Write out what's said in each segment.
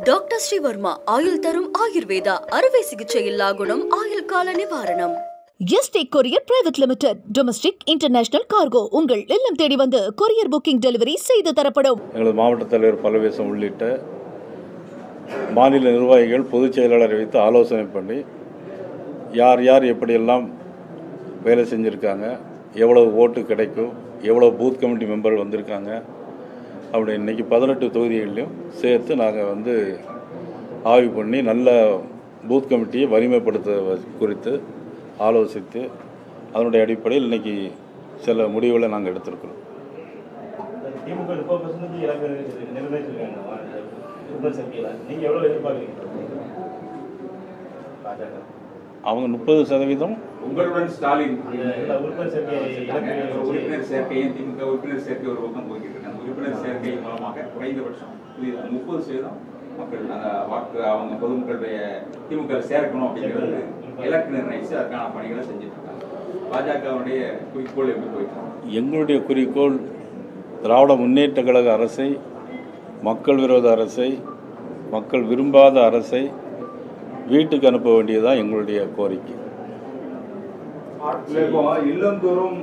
Doctor Sreevarma ஆயுள் தரும் ஆயுர்வேதா அறுவை சிகிச்சை இல்லா குணம் ஆயுள் கால நிவாரணம். Yesterday courier private limited domestic international cargo உங்கள் இல்லம் தேடி வந்து கொரியர் புக்கிங் டெலிவரி செய்து தரப்படும். எங்களது மாவட்ட தலைவர் பலவேசம் உள்ளிட்ட மாநில நிர்வாகிகள் பொதுச் செயலாளரை வைத்து ஆலோசனை பண்ணி யார் யார் எப்படியெல்லாம் வேலை செஞ்சுருக்காங்க, எவ்வளவு ஓட்டு கிடைக்கும், எவ்வளோ பூத் கமிட்டி மெம்பர் வந்திருக்காங்க அப்படி இன்றைக்கி 18 தொகுதிகளையும் சேர்த்து நாங்கள் ஆய்வு பண்ணி நல்ல பூத் கமிட்டியை வலிமைப்படுத்த குறித்து ஆலோசித்து அதனுடைய அடிப்படையில் இன்றைக்கி சில முடிவுகளை நாங்கள் எடுத்திருக்கிறோம். அவங்க 30% உங்களுடன் ஸ்டாலின் உறுப்பினர் சேர்க்கையும் திமுக உறுப்பினர் சேர்க்கை ஒரு பக்கம் போய்கிட்டு இருக்காங்க. உறுப்பினர் சேர்க்கை மூலமாக குறைந்தபட்சம் 30% மக்கள் வாக்கு அவங்க பொதுமக்களுடைய திமுக சேர்க்கணும் அப்படிங்கிறது இலக்கு நிர்ணயித்து அதற்கான பணிகளை செஞ்சுட்டு இருக்காங்க. பாஜகவுடைய குறிக்கோள் எப்படி போயிட்டு? எங்களுடைய குறிக்கோள் திராவிட முன்னேற்ற கழக அரசை, மக்கள் விரோத அரசை, மக்கள் விரும்பாத அரசை வீட்டுக்கு அனுப்ப வேண்டியதுதான் எங்களுடைய கோரிக்கை. இல்லந்தோறும்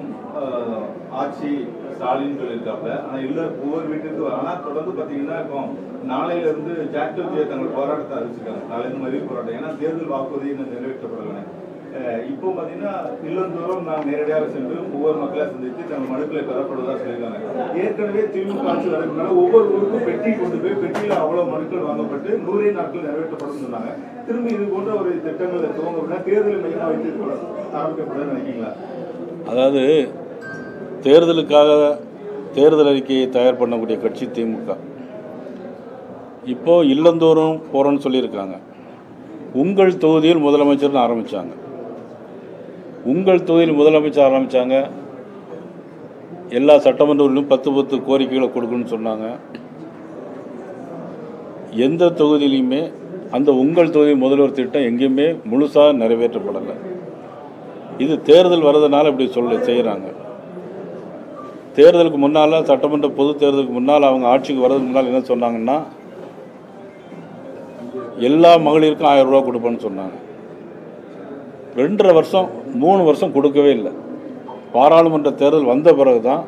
ஆட்சி ஸ்டாலின்கள் இருக்காங்க. ஆனால் இல்லை ஒவ்வொரு வீட்டுக்கு ஆனால் தொடர்ந்து பார்த்தீங்கன்னா இப்போ நாளையில இருந்து ஜாக்டோ ஜே தங்கள் போராட்டத்தை அறிவிச்சிருக்காங்க. நாளையிலிருந்து மதிய போராட்டம், ஏன்னா தேர்தல் வாக்குறுதி இன்னும் நிறைவேற்றப்படலை. இப்போ பார்த்தீங்கன்னா இல்லந்தோறும் நாங்கள் நேரடியாக சென்று ஒவ்வொரு மக்களாக சந்தித்து தங்கள் மனுக்களை பெறப்படுவதாக சொல்லியிருக்காங்க. ஏற்கனவே திமுக ஆட்சி வரதுனால ஒவ்வொரு ஊருக்கும் பெட்டி கொண்டு போய் பெட்டியில் அவ்வளோ மனுக்கள் வாங்கப்பட்டு 100 நாட்கள் நிறைவேற்றப்படும் சொன்னாங்க. திரும்பி இது போன்ற ஒரு திட்டங்களை துவங்க அப்படின்னா தேர்தலை மையமாக வைத்து ஆரம்பிக்கப்படும் நினைக்கிறீங்களா? அதாவது தேர்தலுக்காக தேர்தல் அறிக்கையை தயார் பண்ணக்கூடிய கட்சி திமுக. இப்போது இல்லந்தோறும் போகிறோன்னு சொல்லியிருக்காங்க. உங்கள் தொகுதியில் முதலமைச்சர்னு ஆரம்பித்தாங்க. உங்கள் தொகுதியில் முதலமைச்சர் ஆரம்பித்தாங்க. எல்லா சட்டமன்ற உறுப்பினரும் 10 கோரிக்கைகளை கொடுக்கணும்னு சொன்னாங்க. எந்த தொகுதியிலையுமே அந்த உங்கள் தொகுதி முதல்வர் திட்டம் எங்கேயுமே முழுசாக நிறைவேற்றப்படலை. இது தேர்தல் வர்றதுனால இப்படி செய்கிறாங்க. தேர்தலுக்கு முன்னால், சட்டமன்ற பொது தேர்தலுக்கு முன்னால் அவங்க ஆட்சிக்கு வர்றதுக்கு முன்னால் என்ன சொன்னாங்கன்னா, எல்லா மகளிருக்கும் 1000 ரூபா கொடுப்பேன்னு சொன்னாங்க. 2.5 வருஷம் 3 வருஷம் கொடுக்கவே இல்லை. பாராளுமன்ற தேர்தல் வந்த பிறகு தான்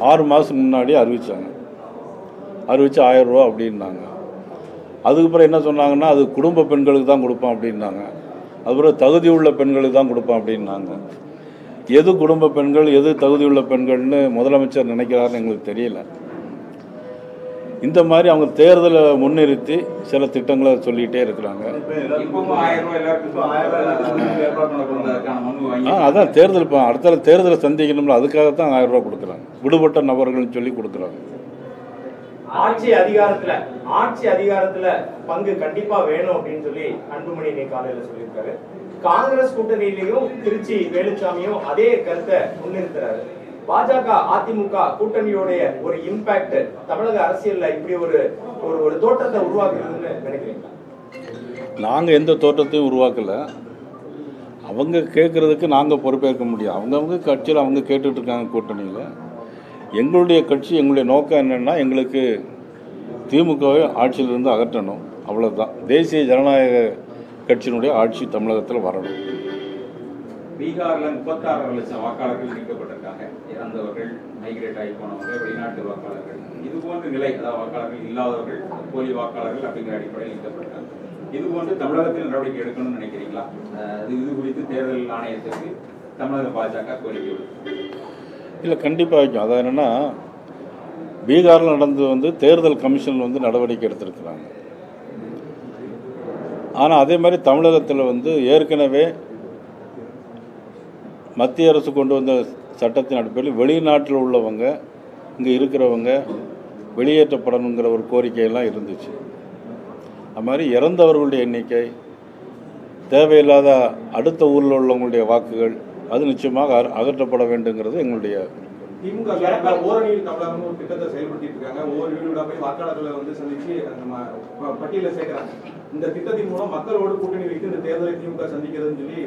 6 மாதத்துக்கு முன்னாடி அறிவித்து 1000 ரூபா அப்படின்னாங்க. அதுக்கப்புறம் என்ன சொன்னாங்கன்னா, அது குடும்ப பெண்களுக்கு தான் கொடுப்போம் அப்படின்னாங்க. அதுக்கப்புறம் தகுதி உள்ள பெண்களுக்கு தான் கொடுப்போம் அப்படின்னாங்க. எது குடும்ப பெண்கள், எது தகுதியுள்ள பெண்கள்னு முதலமைச்சர் நினைக்கிறாருன்னு எங்களுக்கு தெரியல. இந்த மாதிரி அவங்க தேர்தலை முன்னிறுத்தி சில திட்டங்களை சொல்லிகிட்டே இருக்கிறாங்க. அதான் தேர்தல் இப்போ அடுத்த தேர்தலை சந்திக்கணும்ல, அதுக்காகத்தான் 1000 ரூபா கொடுக்குறாங்க. விடுபட்ட நபர்கள்னு சொல்லி கொடுக்குறாங்க. ஆட்சி அதிகாரத்துல பங்கு கண்டிப்பா வேணும் அப்படின்னு சொல்லி அன்புமணி இன்னைக்கு காலையில சொல்லியிருக்காரு. காங்கிரஸ் கூட்டணியிலையும் திருச்சி வேலுச்சாமியும் அதே கருத்தை முன்னிறுத்துறாரு. பாஜக அதிமுக கூட்டணியோடைய ஒரு இம்பாக்ட் தமிழக அரசியல்ல இப்படி ஒரு தோற்றத்தை உருவாக்குறதுன்னு நினைக்கிறீங்களா? நாங்கள் எந்த தோற்றத்தையும் உருவாக்கல. அவங்க கேட்குறதுக்கு நாங்கள் பொறுப்பேற்க முடியும். அவங்கவுங்க கட்சியில் அவங்க கேட்டுட்டு இருக்காங்க கூட்டணியில். எங்களுடைய கட்சி, எங்களுடைய நோக்கம் என்னென்னா, எங்களுக்கு திமுகவை ஆட்சியிலிருந்து அகற்றணும், அவ்வளோதான். தேசிய ஜனநாயக கட்சியினுடைய ஆட்சி தமிழகத்தில் வரணும். பீகாரில் 36 லட்சம் வாக்காளர்கள் நீக்கப்பட்டிருக்காங்க. இறந்தவர்கள், மைக்ரேட் ஆகி போனவங்க, வெளிநாட்டு வாக்காளர்கள், இது போன்ற நிலை, அதாவது வாக்காளர்கள் இல்லாதவர்கள், போலி வாக்காளர்கள் அப்படிங்கிற அடிப்படையில் நீக்கப்பட்டிருக்காங்க. இது போன்று தமிழகத்தில் நடவடிக்கை எடுக்கணும்னு நினைக்கிறீங்களா? இது குறித்து தேர்தல் ஆணையத்திற்கு தமிழக பாஜக கோரிக்கை இல்லை, கண்டிப்பாக வைக்கும். அதாவது என்னென்னா, பீகாரில் நடந்து தேர்தல் கமிஷன் நடவடிக்கை எடுத்திருக்கிறாங்க. ஆனால் அதே மாதிரி தமிழகத்தில் ஏற்கனவே மத்திய அரசு கொண்டு வந்த சட்டத்தின் அடிப்படையில் வெளிநாட்டில் உள்ளவங்க, இங்கே இருக்கிறவங்க வெளியேற்றப்படணுங்கிற ஒரு கோரிக்கையெல்லாம் இருந்துச்சு. அது மாதிரி இறந்தவர்களுடைய எண்ணிக்கை, தேவையில்லாத அடுத்த ஊரில் உள்ளவங்களுடைய வாக்குகள், அது நிச்சயமாக அகற்றப்பட வேண்டுங்கிறது எங்களுடைய. திமுக ஓரணியில் தமிழகம் ஒரு திட்டத்தை செயல்படுத்திட்டு இருக்காங்க. ஒவ்வொரு வீடு போய் வாக்காளர்களை சந்திச்சு பட்டியலை சேர்க்கிறாங்க. இந்த திட்டத்தின் மூலம் மக்களோடு கூட்டணி வைத்து இந்த தேர்தலை திமுக சந்திக்கிறதுன்னு சொல்லி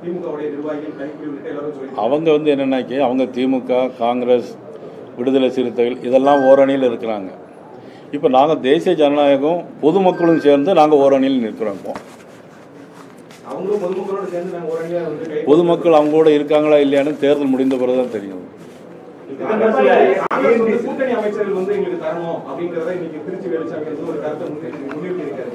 திமுகவுடைய நிர்வாகிகள், தனிப்பிரிவு உள்ளிட்ட எல்லாரும் சொல்லி அவங்க என்னன்னாக்கி, அவங்க திமுக, காங்கிரஸ், விடுதலை சிறுத்தைகள் இதெல்லாம் ஓரணியில் இருக்கிறாங்க. இப்போ நாங்கள் தேசிய ஜனநாயகம் பொதுமக்களும் சேர்ந்து நாங்கள் ஓரணியில் நிற்கிறோம். இப்போ அவங்களும் பொதுமக்களோடு சேர்ந்து நாங்கள் ஓரணியா வந்து பொதுமக்கள் அவங்களோட இருக்காங்களா இல்லையான்னு தேர்தல் முடிந்த பிறகு தான் தெரியும். கூட்டணி அமைச்சர்கள் வந்து எங்களுக்கு தரணும் அப்படிங்கறத இன்னைக்கு திருச்சி வேலுச்சாமி ஒரு கருத்தை முன்னிறுத்திருக்காரு.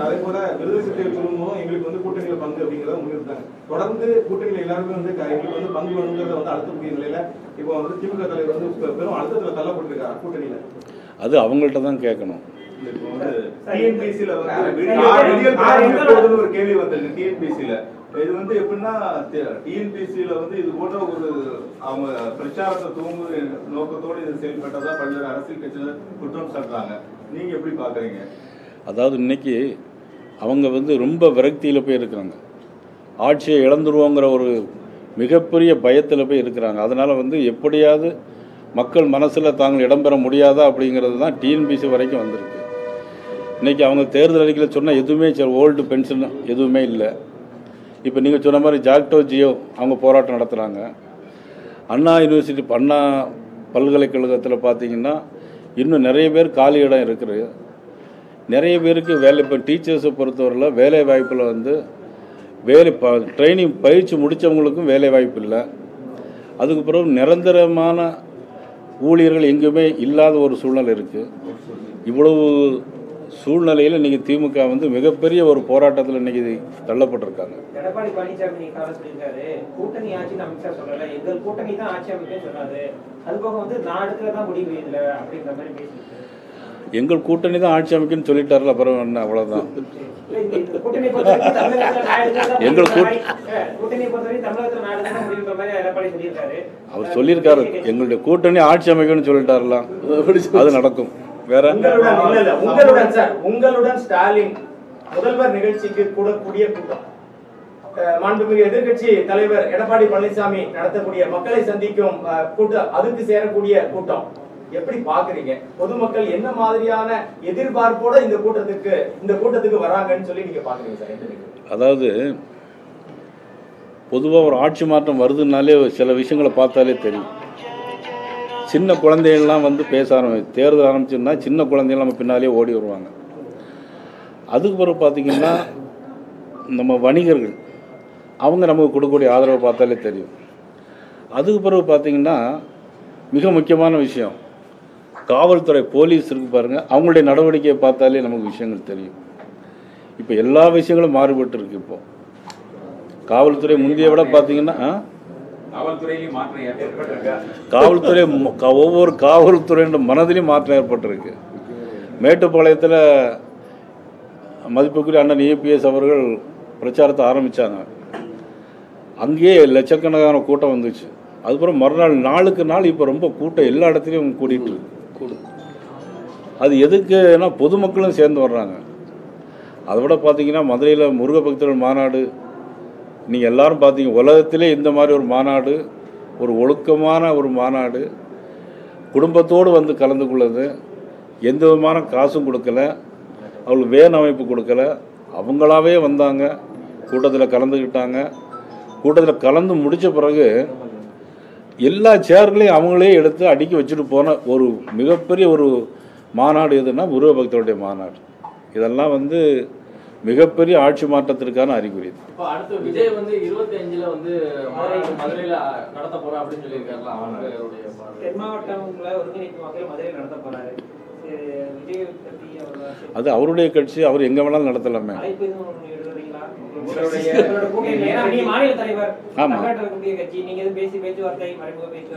அதே போல விடுதலை சிறுத்தைகள் சொல்லும்போது எங்களுக்கு வந்து கூட்டணியில பங்கு அப்படிங்கறத முன்னிறுத்தாங்க. தொடர்ந்து கூட்டணியில எல்லாருமே வந்து எங்களுக்கு வந்து பங்கு வேணுங்கிறத வந்து அழுத்தக்கூடிய நிலையில இப்போ வந்து திமுக தலைவர் வந்து பெரும் அழுத்தத்துல தள்ளப்பட்டிருக்காரு கூட்டணியில. அது அவங்கள்ட்ட தான் கேட்கணும். டிஎன்பிசில ஒரு கேள்வி வந்திருக்கு. டிஎன்பிசில இது வந்து எப்படின்னா டிஎன்பிசியில வந்து இது போன்ற ஒரு அவங்க பிரச்சாரத்தை தூங்கு நோக்கத்தோடு இது செயல்பட்டதா பல்வேறு அரசியல் கட்சிகள் குற்றம் சாட்டுறாங்க. நீங்க எப்படி பாக்குறீங்க? அதாவது இன்னைக்கு அவங்க வந்து ரொம்ப விரக்தியில் போய் இருக்கிறாங்க. ஆட்சியை இழந்துருவோங்கிற ஒரு மிகப்பெரிய பயத்தில் போய் இருக்கிறாங்க. அதனால் வந்து எப்படியாவது மக்கள் மனசில் தாங்கள் இடம்பெற முடியாதா அப்படிங்கிறது தான் டிஎன்பிசி வரைக்கும் வந்திருக்கு. இன்றைக்கி அவங்க தேர்தல் அறிக்கையில் சொன்னால் எதுவுமே ஓல்டு பென்ஷன் எதுவுமே இல்லை. இப்போ நீங்கள் சொன்ன மாதிரி ஜாக்டோ ஜியோ அவங்க போராட்டம் நடத்துகிறாங்க. அண்ணா யூனிவர்சிட்டி அண்ணா பல்கலைக்கழகத்தில் பார்த்திங்கன்னா இன்னும் நிறைய பேர் காலி இடம் இருக்குது. நிறைய பேருக்கு வேலை இப்போ டீச்சர்ஸை பொறுத்தவரையில் வேலை வாய்ப்பில் வந்து ட்ரைனிங் பயிற்சி முடித்தவங்களுக்கும் வேலை வாய்ப்பு இல்லை. அதுக்கு பிறகு நிரந்தரமான ஊழியர்கள் எங்குமே இல்லாத ஒரு சூழ்நிலை இருக்குது. இவ்வளவு சூழ்நிலையில் இன்றைக்கி திமுக வந்து மிகப்பெரிய ஒரு போராட்டத்தில் இன்றைக்கி தள்ளப்பட்டிருக்காங்க. எடப்பாடி பழனிசாமி சொல்லியிருக்காரு, கூட்டணி ஆட்சின்னு அமைச்சா சொல்லல, எங்கள் கூட்டணி தான் ஆட்சி அமைக்க சொன்னாரு. அதுபோக வந்து நான் எடுக்கிறதா முடிவு இதில் அப்படிங்கிற மாதிரி பேசியிருக்காரு. எங்கள் கூட்டணி தான் ஆட்சி அமைக்குன்னு சொல்லிட்டாருல, அப்புறம் என்ன அவ்வளோதான். அவர் சொல்லியிருக்காரு எங்களுடைய கூட்டணி ஆட்சி அமைக்கணும்னு சொல்லிட்டாருலாம், அது நடக்கும். வேற உங்களுடன் ஸ்டாலின் முதல்வர் நிகழ்ச்சிக்கு கூடக்கூடிய கூட்டம், மாண்புமிகு எதிர்கட்சி தலைவர் எடப்பாடி பழனிசாமி நடத்தக்கூடிய மக்களை சந்திக்கும் கூட்டம், அதுக்கு சேரக்கூடிய கூட்டம் எப்படி பாக்குறீங்க? பொதுமக்கள் என்ன மாதிரியான எதிர்பார்ப்போட இந்த கூட்டத்துக்கு வராங்கன்னு சொல்லி நீங்க பாக்குறீங்க சார்? அதாவது பொதுவாக ஒரு ஆட்சி மாற்றம் வருதுனாலே சில விஷயங்களை பார்த்தாலே தெரியும். சின்ன குழந்தைகள்லாம் வந்து பேச தேர்தல் ஆரம்பிச்சுன்னா சின்ன குழந்தைகள் நம்ம பின்னாலே ஓடி வருவாங்க. அதுக்கு பிறகு பார்த்திங்கன்னா நம்ம வணிகர்கள் அவங்க நமக்கு கொடுக்கக்கூடிய ஆதரவை பார்த்தாலே தெரியும். அதுக்கு பிறகு பார்த்திங்கன்னா மிக முக்கியமான விஷயம் காவல்துறை, போலீஸ் இருக்கு பாருங்கள், அவங்களுடைய நடவடிக்கையை பார்த்தாலே நமக்கு விஷயங்கள் தெரியும். இப்போ எல்லா விஷயங்களும் மாறுபட்டு இருக்கு. இப்போது காவல்துறை முந்தைய விட பார்த்திங்கன்னா காவல்துறை ஒவ்வொரு காவல்துறையின் மனதிலையும் மாற்றம் ஏற்பட்டிருக்கு. மேட்டுப்பாளையத்தில் மதிப்புக்குரிய அண்ணன் EPS அவர்கள் பிரச்சாரத்தை ஆரம்பித்தாங்க. அங்கேயே லட்சக்கணக்கான கூட்டம் வந்துச்சு. அதுக்கப்புறம் மறுநாள் நாளுக்கு நாள் இப்போ ரொம்ப கூட்டம் எல்லா இடத்துலையும் கூட்டிகிட்டு இருக்கு. அது எதுக்குன்னா பொதுமக்களும் சேர்ந்து வர்றாங்க. அதை விட பார்த்திங்கன்னா மதுரையில் முருக பக்தர்கள் மாநாடு நீங்கள் எல்லோரும் பார்த்தீங்க. உலகத்திலே இந்த மாதிரி ஒரு மாநாடு, ஒரு ஒழுக்கமான ஒரு மாநாடு, குடும்பத்தோடு வந்து கலந்து கொள்ளது, எந்த விதமான காசும் கொடுக்கல, அவங்களுக்கு வேன் அமைப்பு கொடுக்கல, அவங்களாவே வந்தாங்க, கூட்டத்தில் கலந்துக்கிட்டாங்க. கூட்டத்தில் கலந்து முடித்த பிறகு எல்லா சேர்களையும் அவங்களே எடுத்து அடுக்கி வச்சுட்டு போன ஒரு மிகப்பெரிய ஒரு மாநாடு எதுன்னா முருக பக்தருடைய மாநாடு. இதெல்லாம் வந்து மிகப்பெரிய ஆட்சி மாற்றத்திற்கான அறிகுறி. இப்போ அடுத்து விஜய் வந்து 25ல வந்து மதுரையில நடத்த போறா அப்படின்னு சொல்லியிருக்காருல, அவங்களுடைய தென் மாவட்டம்ல ஒருங்கிணைப்பு வகையில் மதுரையில் நடத்த போறாரு. அது அவருடைய கட்சி, அவர் எங்க வேணாலும் நடத்தலாமே.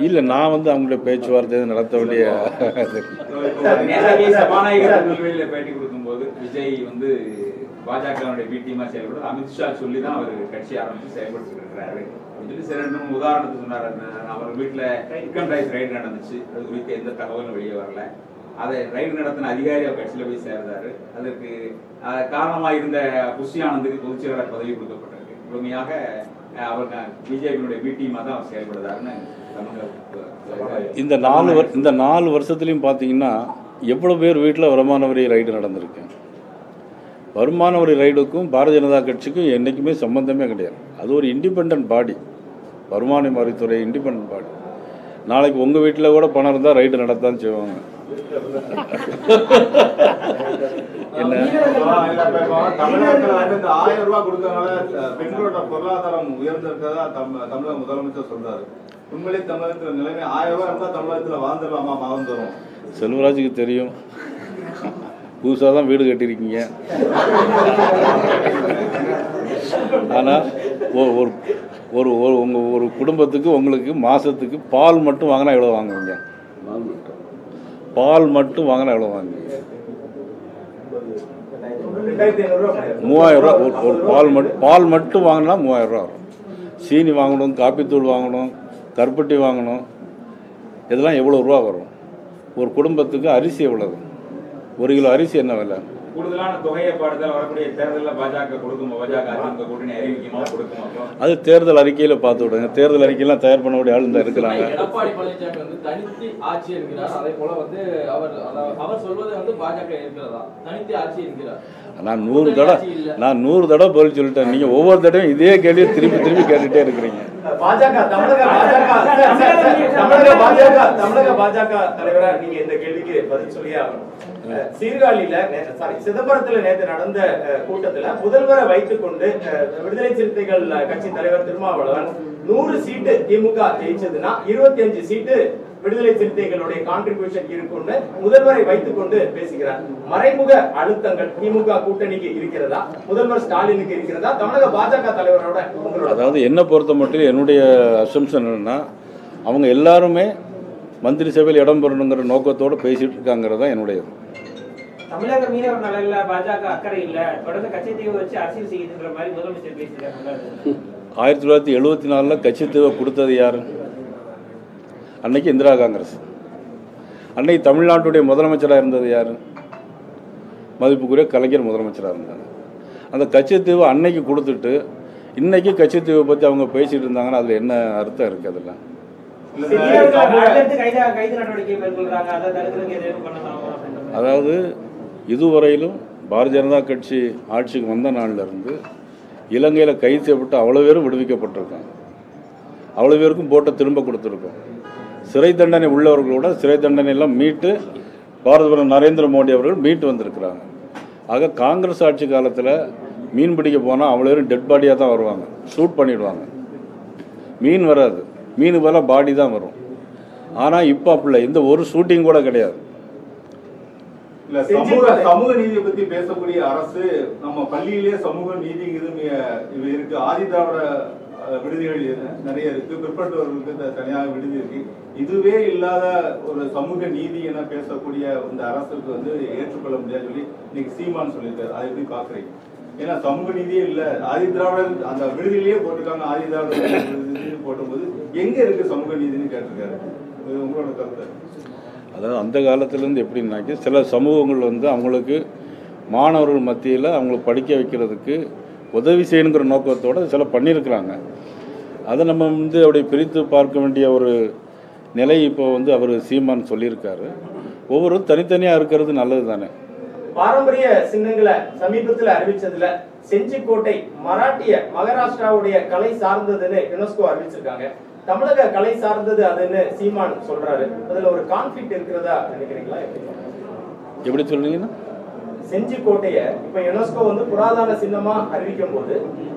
இல்ல, நான் வந்து அவங்களுடைய பேச்சுவார்த்தை நடத்த வேண்டிய பேட்டி கொடுக்கும்போது விஜய் வந்து பாஜகவுடைய பி டீமா செயல்படுறது அமித்ஷா சொல்லி தான் அவர் கட்சி ஆரம்பிச்சு செயல்பட்டு இருக்கிறாரு அப்படின்னு சொல்லி 2 உதாரணத்துக்கு சொன்னார். அவர் வீட்டில் சிக்கன் ரைஸ் ரைடு நடந்துச்சு, அது குறித்து எந்த தகவலும் வெளியே வரல. அதை ரைடு நடத்தின அதிகாரி அவர் கட்சியில் போய் சேர்ந்தாரு. அதற்கு காரணமாக இருந்த புஷி ஆனந்துக்கு பொதுச் செயலாளர் பதவி கொடுக்கப்பட்டிருக்கு. முழுமையாக அவர் பிஜேபியினுடைய பி டீமா தான் அவர் செயல்படுறாருன்னு இந்த 4 வருஷத்துலையும் பார்த்தீங்கன்னா எவ்வளோ பேர் வீட்டில் வருமான வரி ரைடு நடந்திருக்கு. வருமான வரி ரைடுக்கும் பாரதிய ஜனதா கட்சிக்கும் என்றைக்குமே சம்பந்தமே கிடையாது. அது ஒரு இண்டிபெண்ட் பாடி, வருமான வரித்துறை இண்டிபெண்ட் பாடி. நாளைக்கு உங்கள் வீட்டில் கூட பணம் இருந்தால் ரைடு நடத்தான் செய்வாங்க. தமிழகத்துல வந்து இந்த 1000 ரூபாய் கொடுக்கறதுனால பெண்களோட பொருளாதாரம் உயர்ந்திருக்கிறதா தமிழக முதலமைச்சர் சொல்றாரு. உண்மையிலே தமிழகத்துல நிலைமை 1000 ரூபாய் இருந்தா தமிழகத்துல வாழ்ந்துடலாமா? வாழ்ந்துடும். செல்வராஜுக்கு தெரியும், புதுசாக தான் வீடு கட்டியிருக்கீங்க. ஆனால் ஒரு ஒரு ஒரு குடும்பத்துக்கு உங்களுக்கு மாதத்துக்கு பால் மட்டும் வாங்கினா எவ்வளோ வாங்குவீங்க? பால் மட்டும் வாங்கினா எவ்வளோ வாங்குவீங்க? 3000 ரூபா. ஒரு பால் மட்டும் வாங்கினா 3000 ரூபா வரும். சீனி வாங்கணும், காப்பித்தூள் வாங்கணும், கருப்பட்டி வாங்கணும், இதெல்லாம் எவ்வளோ ரூபா வரும்? ஒரு குடும்பத்துக்கு அரிசி எவ்வளவு? 1 கிலோ அரிசி என்ன விலை? கூடுதலான தொகையை பாடுதல் வரக்கூடிய தேர்தலில் பாஜக கொடுக்குமா? பாஜக அதிமுக கூட்டணி அறிவிக்குமா? கொடுக்குமா? அது தேர்தல் அறிக்கையில் பார்த்து விடுங்க. தேர்தல் அறிக்கையெல்லாம் தயார் பண்ணக்கூடிய ஆள் தான் இருக்கிறாங்க. எடப்பாடி பழனிசாமி வந்து தனித்து ஆட்சி என்கிறார். அதே போல வந்து அவர் சொல்வது வந்து பாஜக இருக்கிறதா தனித்து ஆட்சி என்கிறார். நான் 100 தடவை பதில் சொல்லிட்டேன். நீங்க ஒவ்வொரு தடவையும் இதே கேள்வியை திருப்பி திருப்பி கேட்டுட்டே இருக்கிறீங்க. தமிழக பாஜக தலைவரா நீங்க இந்த கேள்விக்கு பதில் சொல்லியே ஆகணும். சீர்காழியில சிதம்பரத்துல நேற்று நடந்த கூட்டத்துல முதல்வரை வைத்துக் கொண்டு விடுதலை சிறுத்தைகள் கட்சி தலைவர் திருமாவளவன் 100 சீட்டு திமுக ஜெயிச்சதுன்னா 25 சீட்டு விடுதலை சிறுத்தைகளுடைய கான்ட்ரிபியூஷன் இருக்குன்னு முதல்வரை வைத்துக் கொண்டு பேசுகிறார். மறைமுக அழுத்தங்கள் திமுக கூட்டணிக்கு இருக்கிறதா, முதல்வர் ஸ்டாலினுக்கு இருக்கிறதா, தமிழக பாஜக தலைவரோட? அதாவது என்ன பொறுத்த மட்டும் என்னுடைய அசம்ஷன் என்னன்னா, அவங்க எல்லாருமே மந்திரி சபையில் இடம் பெறணுங்கிற நோக்கத்தோடு பேசிட்டு இருக்காங்கிறது தான் என்னுடைய. தமிழக மீனவர் நலன்ல பாஜக அக்கறை இல்ல, தொடர்ந்து கச்சத்தீவு வச்சு அரசியல் செய்யுதுன்ற மாதிரி முதலமைச்சர் பேசியிருக்காங்க. 1974 கச்சத்தீவை கொடுத்தது யாரு? அன்னைக்கு இந்திரா காங்கிரஸ். அன்னைக்கு தமிழ்நாட்டுடைய முதலமைச்சராக இருந்தது யார்? மதிப்புக்குரிய கலைஞர் முதலமைச்சராக இருந்தாங்க. அந்த கச்சத்தீவை அன்னைக்கு கொடுத்துட்டு இன்னைக்கு கச்சத்தீவை பற்றி அவங்க பேசிட்டு இருந்தாங்கன்னா அதில் என்ன அர்த்தம் இருக்குது? அதெல்லாம் அதாவது இதுவரையிலும் பாரதிய ஜனதா கட்சி ஆட்சிக்கு வந்த நாளிலிருந்து இலங்கையில் கைது செய்யப்பட்டு அவ்வளோ பேரும் விடுவிக்கப்பட்டிருக்காங்க. அவ்வளோ பேருக்கும் போட்டை திரும்ப கொடுத்துருக்கோம். சிறை தண்டனை உள்ளவர்களோட சிறை தண்டனை எல்லாம் மீட்டு பாரத பிரதமர் நரேந்திர மோடி அவர்கள் மீட்டு வந்திருக்கிறாங்க. ஆக காங்கிரஸ் ஆட்சி காலத்தில் மீன் பிடிக்க போனால் அவ்வளோ பேரும் டெட் பாடியாக தான் வருவாங்க, ஷூட் பண்ணிவிடுவாங்க. மீன் வராது, மீன் போல பாடி தான் வரும். ஆனால் இப்போ அப்படி இந்த ஒரு ஷூட்டிங் கூட கிடையாது. சமூக நீதியை பத்தி பேசக்கூடிய அரசு நம்ம பள்ளியிலேயே சமூக நீதி இருக்கு. ஆதி திராவிட விடுதிகள் நிறைய இருக்கு, பிற்பட்டவர்களுக்கு தனியாக விடுதி இருக்கு. இதுவே இல்லாத ஒரு சமூக நீதி என பேசக்கூடிய இந்த அரசுக்கு வந்து ஏற்றுக்கொள்ள முடியாது சொல்லி இன்னைக்கு சீமான் சொல்லியிருக்காரு. அதை எப்படி பாக்குறீங்க? ஏன்னா சமூக நீதியே இல்ல, ஆதி திராவிட அந்த விடுதியிலேயே போட்டிருக்காங்க. ஆதி திராவிட விடுதி போட்டும்போது எங்க இருக்கு சமூக நீதினு கேட்டிருக்காரு. உங்களோட கருத்து? அதாவது அந்த காலத்திலேருந்து எப்படின்னாக்கி சில சமூகங்கள் வந்து அவங்களுக்கு மாணவர்கள் மத்தியில் அவங்களை படிக்க வைக்கிறதுக்கு உதவி செய்யணுங்கிற நோக்கத்தோடு சில பண்ணியிருக்கிறாங்க. அதை நம்ம வந்து அப்படியே பிரித்து பார்க்க வேண்டிய ஒரு நிலை இப்போ வந்து அவர் சீமான் சொல்லியிருக்காரு. ஒவ்வொரு தனித்தனியாக இருக்கிறது நல்லது தானே. பாரம்பரிய சின்னங்களை சமீபத்தில் அறிவிச்சதுல செஞ்சிக்கோட்டை மராட்டிய மகாராஷ்டிராவுடைய கலை சார்ந்ததுன்னு யுனெஸ்கோ அறிவிச்சிருக்காங்க. தமிழக கலை சார்ந்தது அதுன்னு சீமான் சொல்றாரு. அதுல ஒரு கான்ஃபிளிக்ட் இருக்கிறதா நினைக்கிறீங்களா? எப்படி சொல்றீங்கன்னா, செஞ்சிக்கோட்டைய இப்ப யுனெஸ்கோ வந்து புராதன சின்னமா அறிவிக்கும் போது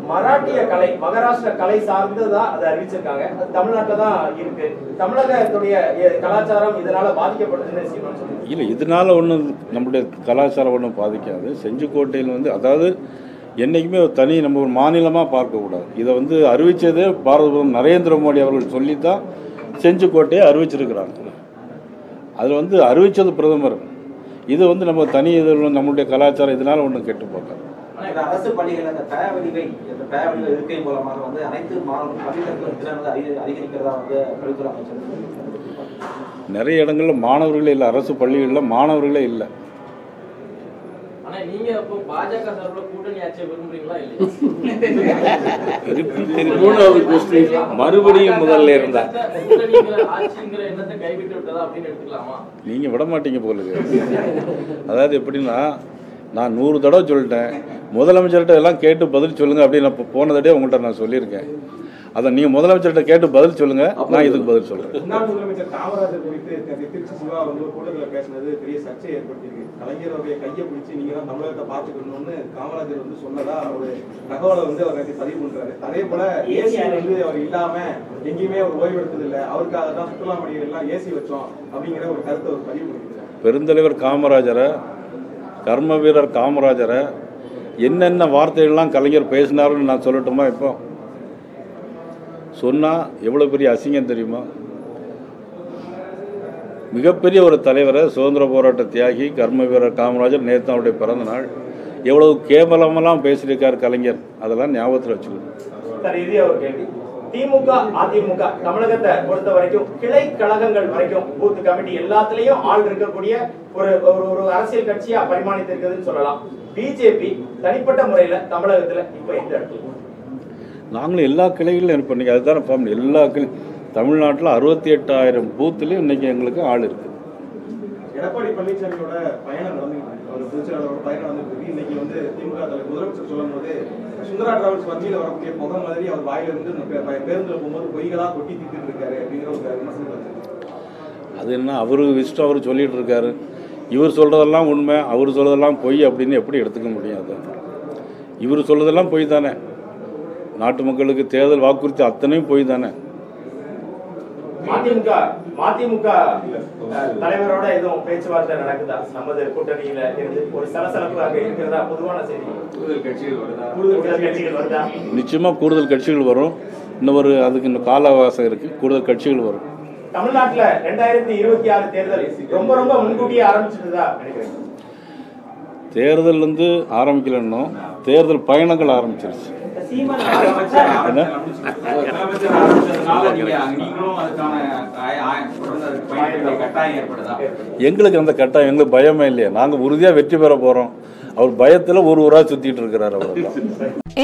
மராட்டிய கலை மகாராஷ்டிரா கலை சார்ந்ததா அதை அறிவிச்சிருக்காங்க. அது தமிழ்நாட்டில் தான் இருக்கு. தமிழகத்துடைய கலாச்சாரம் இதனால பாதிக்கப்படுதுன்னு சீமான் சொல்றாரு. இல்லை, இதனால ஒன்றும் நம்முடைய கலாச்சாரம் ஒன்றும் பாதிக்காது. செஞ்சிக்கோட்டையில் வந்து அதாவது என்றைக்குமே ஒரு தனி நம்ம ஒரு மாநிலமாக பார்க்கக்கூடாது. இதை வந்து அறிவித்ததே பாரத பிரதமர் நரேந்திர மோடி அவர்கள் சொல்லித்தான் செஞ்சிக்கோட்டையை அறிவிச்சிருக்கிறாங்க. அதில் வந்து அறிவித்தது பிரதமர். இது வந்து நம்ம தனி இதில் நம்மளுடைய கலாச்சாரம் இதனால ஒன்றும் கெட்டு போகாது. அரசு பள்ளிகள் அந்த பேவலிவை இருக்கை மூலமாக வந்து அனைத்து மாணவர்களும் அதிகரிக்கிறதா வந்து கல்வித்துறை அமைச்சர் நிறைய இடங்களில் மாணவர்களே இல்லை, அரசு பள்ளிகளில் மாணவர்களே இல்லை. ஆனா நீங்க அப்போ பாஜக சார்பில் கூட்டணி ஆட்சியை விரும்புறீங்களா இல்லையா? மறுபடியும் முதல்ல இருந்தா ஆட்சிங்கிற எண்ணத்தை கைவிட்டு விட்டதா அப்படின்னு எடுத்துக்கலாமா? நீங்க விட மாட்டீங்க போலுது. அதாவது எப்படின்னா, நான் 100 தடவை சொல்லிட்டேன், முதலமைச்சர்கிட்ட எல்லாம் கேட்டு பதில் சொல்லுங்க அப்படின்னு நான் போன தடவை உங்கள்கிட்ட நான் சொல்லியிருக்கேன். அதை நீங்கள் முதலமைச்சர்கிட்ட கேட்டு பதில் சொல்லுங்கள், நான் இதுக்கு பதில் சொல்கிறேன். முன்னாள் முதலமைச்சர் காமராஜர் குறித்து திருச்சி சிவா வந்து ஒரு கூட்டத்தில் பேசினது பெரிய சர்ச்சையை ஏற்படுத்தியிருக்கு. கலைஞருடைய கையை பிடிச்சி நீங்க தான் தமிழகத்தை பார்த்துக்கணும்னு காமராஜர் வந்து சொன்னதா ஒரு தகவலை வந்து அவர் நேற்று பதிவு பண்றாரு. அதே போல ஏசி வந்து அவர் இல்லாம எங்கேயுமே அவர் ஓய்வு எடுத்தது இல்லை, அவருக்காக தான் சுற்றுலா பணிகள் எல்லாம் ஏசி வச்சோம் அப்படிங்கிற ஒரு கருத்தை அவர் பதிவு பண்ணியிருக்காரு. பெருந்தலைவர் காமராஜரை, கர்ம வீரர் காமராஜரை என்னென்ன வார்த்தைகள்லாம் கலைஞர் பேசினாருன்னு நான் சொல்லட்டுமா? இப்போ சொன்னால் எவ்வளோ பெரிய அசிங்கம் தெரியுமா? மிகப்பெரிய ஒரு தலைவரை, சுதந்திர போராட்ட தியாகி கர்ம வீரர் காமராஜர், நேற்று அவருடைய பிறந்த நாள், எவ்வளவு கேவலமெல்லாம் பேசியிருக்கார் கலைஞர், அதெல்லாம் ஞாபகத்தில் வச்சுக்கணும். சார், இது ஒரு கேள்வி. திமுக அதிமுக தமிழகத்தை பொறுத்த வரைக்கும் கிளை கழகங்கள் வரைக்கும் பூத் கமிட்டி எல்லாத்துலயும் ஆள் இருக்கக்கூடிய ஒரு ஒரு அரசியல் கட்சியா பரிமாணித்திருக்குதுன்னு சொல்லலாம். பிஜேபி தனிப்பட்ட முறையில தமிழகத்துல இப்ப எந்த இடத்துல? நாங்களும் எல்லா கிளைகளிலும் இருப்போம். நீங்கள் அதுதான் எல்லா கிளை தமிழ்நாட்டில் 68,000 பூத்துலேயும் இன்னைக்கு எங்களுக்கு ஆள் இருக்குது. எடப்பாடி பழனிசாமியோட பயணம் நடந்துருக்கு, அவர் திருச்சியோட பயணம் நடந்துருக்கு. இன்னைக்கு வந்து திமுக தலைவர் முதலமைச்சர் சொல்லும் போது சுந்தரா டிராவல்ஸ் வங்கியில் வரக்கூடிய புகை மாதிரி அவர் வாயில இருந்து பேருந்தில் போகும்போது பொய்களா கொட்டி தீர்த்துட்டு இருக்காரு அப்படிங்கிற ஒரு விமர்சனம். அது என்ன, அவரு இஷ்டம், அவர் சொல்லிட்டு இருக்காரு. இவர் சொல்றதெல்லாம் உண்மை, அவர் சொல்றதெல்லாம் பொய் அப்படின்னு எப்படி எடுத்துக்க முடியாது? இவர் சொல்றதெல்லாம் பொய் தானே. நாட்டு மக்களுக்கு தேர்தல் வாக்குறுதி அத்தனையும் பொய் தானே. மதிமுக தலைவரோட எதுவும் பேச்சுவார்த்தை நடக்குதா? நமது கூட்டணியில இருந்து ஒரு சலசலப்பு அங்க இருக்கிறதா? பொதுவான செய்தி கூடுதல் கட்சிகள் வருதா? நிச்சயமா கூடுதல் கட்சிகள் வரும். அதுக்கு இன்னும் கால அவகாசம் இருக்கு. கூடுதல் கட்சிகள் வரும். தமிழ்நாட்டுல 2026 தேர்தல் ரொம்ப ரொம்ப முன்கூட்டியே ஆரம்பிச்சிட்டுதா நினைக்கிறேன்? தேர்தல் ஆரம்பிக்கலன்னு தேர்தல் பயணங்கள் ஆரம்பிச்சிருச்சு. எங்களுக்கு அந்த கட்டாயம், எங்களுக்கு பயமே இல்லையா? நாங்க உறுதியா வெற்றி பெற போறோம். அவர் பயத்துல ஒரு ஊரா சுத்திட்டு இருக்கிறார். அவர்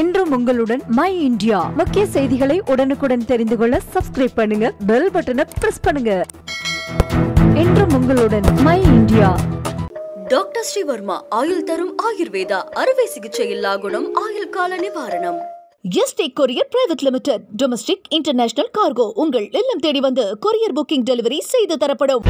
என்றும் உங்களுடன் மை இந்தியா முக்கிய செய்திகளை உடனுக்குடன் தெரிந்து கொள்ள சப்ஸ்கிரைப் பண்ணுங்க, பெல் பட்டனை பிரஸ் பண்ணுங்க. என்றும் உங்களுடன் மை இந்தியா. டாக்டர் ஸ்ரீவர்மா ஆயுள் தரும் ஆயுர்வேதா அறுவை சிகிச்சை இல்லா குணம், ஆயுள் கால நிவாரணம். Yesterday courier private limited, domestic international cargo உங்கள் இல்லம் தேடி வந்து கொரியர் புக்கிங் டெலிவரி செய்து தரப்படும்.